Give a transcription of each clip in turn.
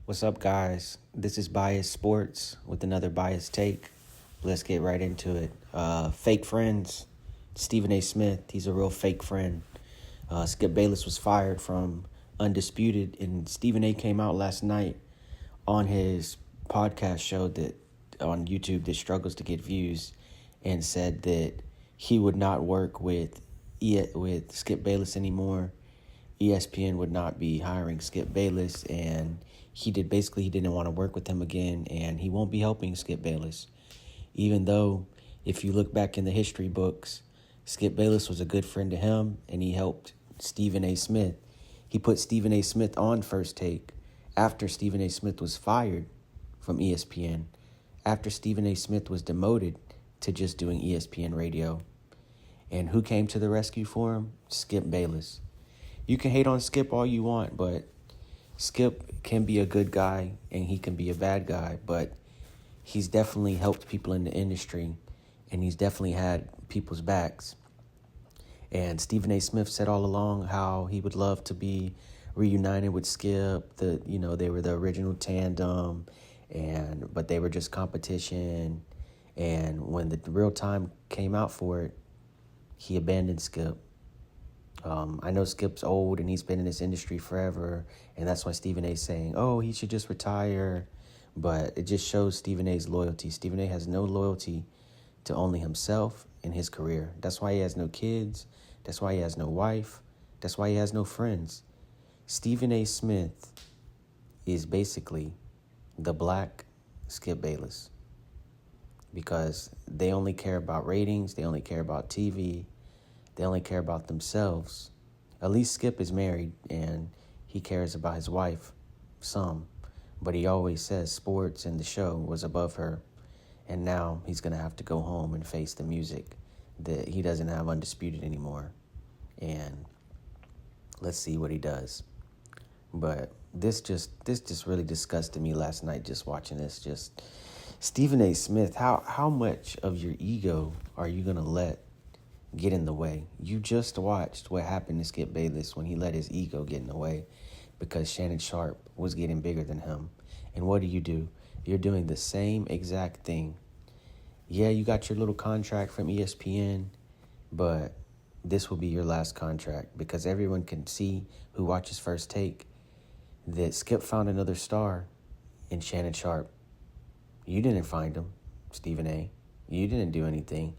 What's up, guys? This is Bias Sports with another biased take. Let's get right into it. Fake friends. Stephen A. Smith, he's a real fake friend. Skip Bayless was fired from Undisputed, and Stephen A. came out last night on his podcast show that on YouTube that struggles to get views, and said that he would not work with Skip Bayless anymore. ESPN would not be hiring Skip Bayless, and he didn't want to work with him again, and he won't be helping Skip Bayless. Even though, if you look back in the history books, Skip Bayless was a good friend to him, and he helped Stephen A. Smith. He put Stephen A. Smith on First Take after Stephen A. Smith was fired from ESPN, after Stephen A. Smith was demoted to just doing ESPN radio. And who came to the rescue for him? Skip Bayless. You can hate on Skip all you want, but Skip can be a good guy and he can be a bad guy, but he's definitely helped people in the industry and he's definitely had people's backs. And Stephen A. Smith said all along how he would love to be reunited with Skip. They were the original tandem, but they were just competition. And when the real time came out for it, he abandoned Skip. I know Skip's old and he's been in this industry forever, and that's why Stephen A's saying, oh, he should just retire. But it just shows Stephen A's loyalty. Stephen A has no loyalty to only himself and his career. That's why he has no kids. That's why he has no wife. That's why he has no friends. Stephen A. Smith is basically the black Skip Bayless, because they only care about ratings. They only care about TV. They only care about themselves. At least Skip is married and he cares about his wife some. But he always says sports and the show was above her. And now he's going to have to go home and face the music that he doesn't have Undisputed anymore. And let's see what he does. But this just really disgusted me last night just watching this. Just Stephen A. Smith, how much of your ego are you going to let get in the way? You just watched what happened to Skip Bayless when he let his ego get in the way because Shannon Sharpe was getting bigger than him. And what do? You're doing the same exact thing. Yeah, you got your little contract from ESPN, but this will be your last contract because everyone can see who watches First Take that Skip found another star in Shannon Sharpe. You didn't find him, Stephen A. You didn't do anything.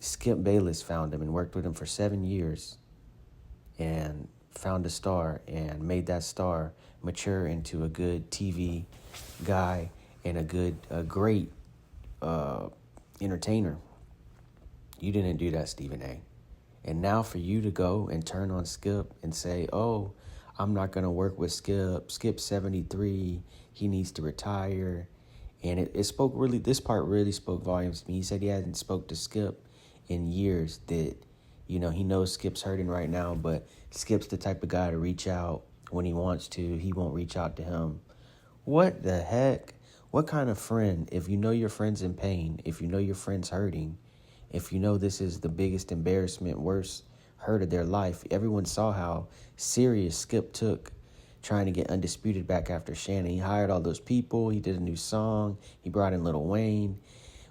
Skip Bayless found him and worked with him for 7 years and found a star and made that star mature into a good TV guy and a great entertainer. You didn't do that, Stephen A. And now for you to go and turn on Skip and say, oh, I'm not going to work with Skip. Skip's 73. He needs to retire. And this part really spoke volumes to me. He said he hadn't spoke to Skip in years, that, he knows Skip's hurting right now, but Skip's the type of guy to reach out when he wants to. He won't reach out to him. What the heck? What kind of friend, if you know your friend's in pain, if you know your friend's hurting, if you know this is the biggest embarrassment, worst hurt of their life? Everyone saw how serious Skip took trying to get Undisputed back after Shannon. He hired all those people. He did a new song. He brought in Lil Wayne.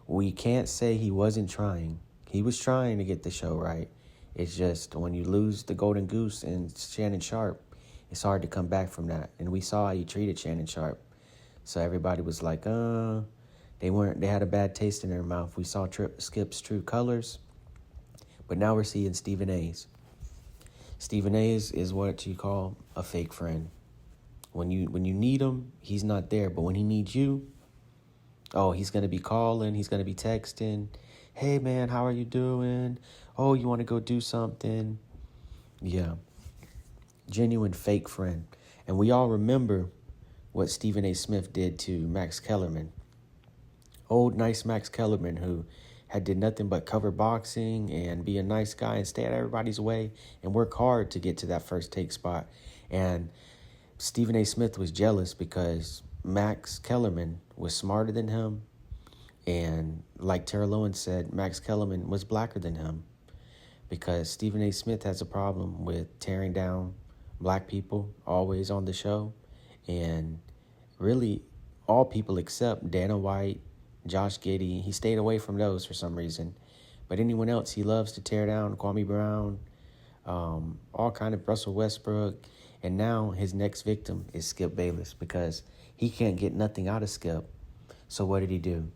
We can't say he wasn't trying. He was trying to get the show right. It's just when you lose the golden goose and Shannon Sharpe, it's hard to come back from that. And we saw how he treated Shannon Sharpe. So everybody was like, they had a bad taste in their mouth. We saw Skip's true colors, but now we're seeing Stephen A's. Stephen A's is what you call a fake friend. When you need him, he's not there. But when he needs you, oh, he's going to be calling. He's going to be texting. Hey, man, how are you doing? Oh, you want to go do something? Yeah. Genuine fake friend. And we all remember what Stephen A. Smith did to Max Kellerman. Old, nice Max Kellerman, who had did nothing but cover boxing and be a nice guy and stay out of everybody's way and work hard to get to that First Take spot. And Stephen A. Smith was jealous because Max Kellerman was smarter than him. And like Terrell Owens said, Max Kellerman was blacker than him, because Stephen A. Smith has a problem with tearing down black people always on the show. And really, all people except Dana White, Josh Giddey, he stayed away from those for some reason. But anyone else he loves to tear down, Kwame Brown, all kind of Russell Westbrook. And now his next victim is Skip Bayless because he can't get nothing out of Skip. So what did he do?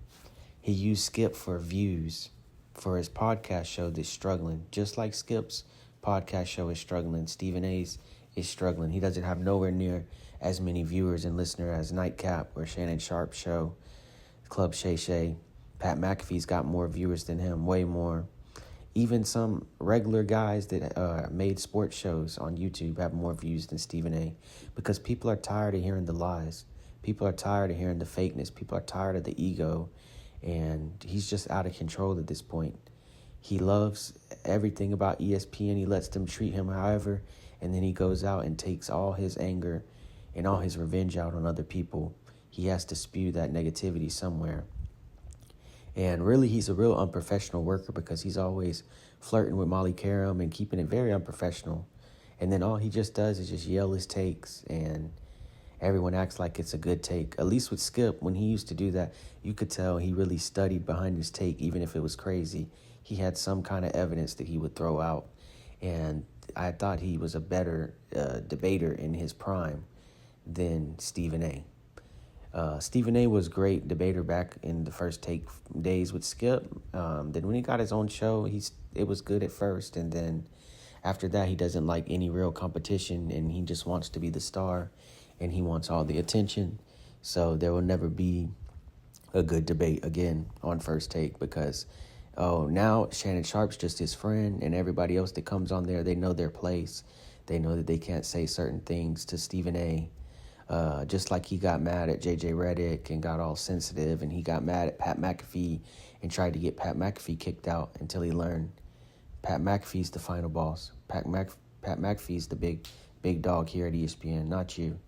He used Skip for views for his podcast show that's struggling. Just like Skip's podcast show is struggling, Stephen A's is struggling. He doesn't have nowhere near as many viewers and listeners as Nightcap or Shannon Sharp's show, Club Shay Shay. Pat McAfee's got more viewers than him, way more. Even some regular guys that made sports shows on YouTube have more views than Stephen A. because people are tired of hearing the lies. People are tired of hearing the fakeness. People are tired of the ego. And he's just out of control at this point. He loves everything about ESPN. He lets them treat him however. And then he goes out and takes all his anger and all his revenge out on other people. He has to spew that negativity somewhere. And really, he's a real unprofessional worker because he's always flirting with Molly Karam and keeping it very unprofessional. And then all he just does is just yell his takes, and everyone acts like it's a good take. At least with Skip, when he used to do that, you could tell he really studied behind his take, even if it was crazy. He had some kind of evidence that he would throw out. And I thought he was a better debater in his prime than Stephen A. Stephen A. was a great debater back in the first take days with Skip. Then when he got his own show, it was good at first. And then after that, he doesn't like any real competition, and he just wants to be the star, and he wants all the attention. So there will never be a good debate again on First Take because, now Shannon Sharp's just his friend, and everybody else that comes on there, they know their place. They know that they can't say certain things to Stephen A., just like he got mad at J.J. Redick and got all sensitive, and he got mad at Pat McAfee and tried to get Pat McAfee kicked out until he learned Pat McAfee's the final boss. Pat McAfee's the big dog here at ESPN, not you.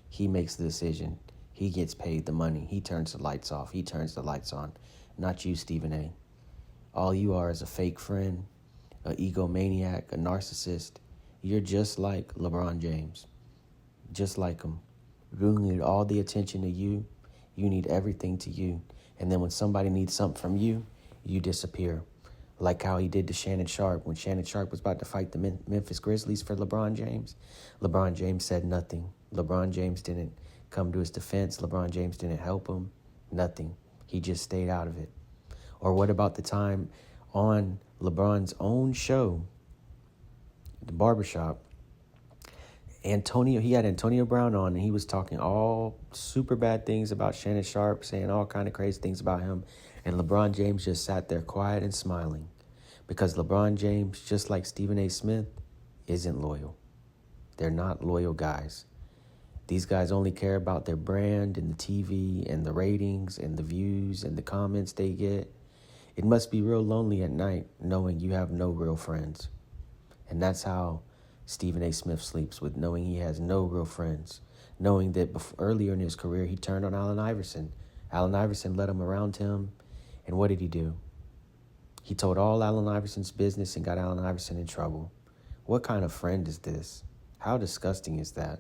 He makes the decision. He gets paid the money. He turns the lights off. He turns the lights on, not you, Stephen A. All you are is a fake friend, an egomaniac, a narcissist. You're just like LeBron James, just like him. You need all the attention to you. You need everything to you. And then when somebody needs something from you, you disappear. Like how he did to Shannon Sharp. When Shannon Sharp was about to fight the Memphis Grizzlies for LeBron James said nothing. LeBron James didn't come to his defense. LeBron James didn't help him. Nothing. He just stayed out of it. Or what about the time on LeBron's own show, The Barbershop, he had Antonio Brown on, and he was talking all super bad things about Shannon Sharp, saying all kind of crazy things about him. And LeBron James just sat there quiet and smiling because LeBron James, just like Stephen A. Smith, isn't loyal. They're not loyal guys. These guys only care about their brand and the TV and the ratings and the views and the comments they get. It must be real lonely at night knowing you have no real friends. And that's how Stephen A. Smith sleeps, with knowing he has no real friends, knowing that earlier in his career he turned on Allen Iverson. Allen Iverson led him around him, and what did he do? He told all Allen Iverson's business and got Allen Iverson in trouble. What kind of friend is this? How disgusting is that?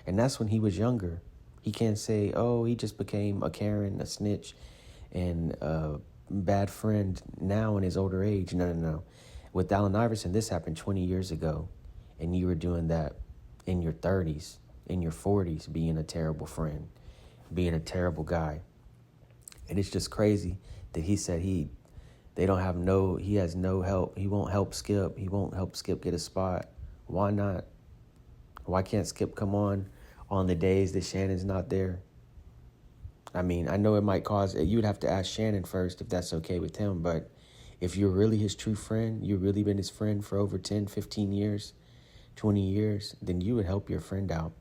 And that's when he was younger. He can't say, he just became a Karen, a snitch, and a bad friend now in his older age. No. With Allen Iverson, this happened 20 years ago. And you were doing that in your 30s, in your 40s, being a terrible friend, being a terrible guy. And it's just crazy that he said he has no help. He won't help Skip. He won't help Skip get a spot. Why not? Why can't Skip come on the days that Shannon's not there? I mean, I know it might cause, you would have to ask Shannon first if that's okay with him. But if you're really his true friend, you've really been his friend for over 10, 15 years, 20 years, then you would help your friend out,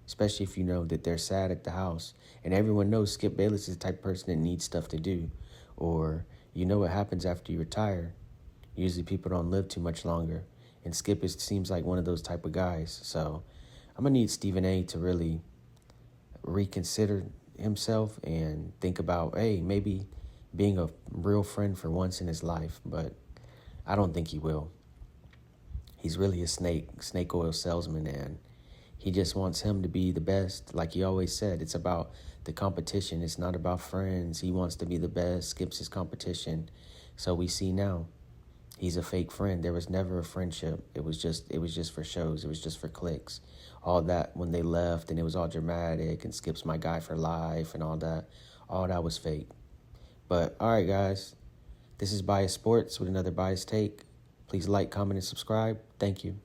especially if you know that they're sad at the house. And everyone knows Skip Bayless is the type of person that needs stuff to do. Or you know what happens after you retire. Usually people don't live too much longer. And Skip seems like one of those type of guys. So I'm going to need Stephen A. to really reconsider himself and think about, maybe being a real friend for once in his life. But I don't think he will. He's really a snake oil salesman, and He just wants him to be the best. Like he always said, it's about the competition. It's not about friends. He wants to be the best, skips his competition. So we see now, he's a fake friend. There was never a friendship. It was just for shows. It was just for clicks. All that when they left and it was all dramatic and Skip's my guy for life and all that was fake. But all right, guys, this is Bias Sports with another biased take. Please like, comment, and subscribe. Thank you.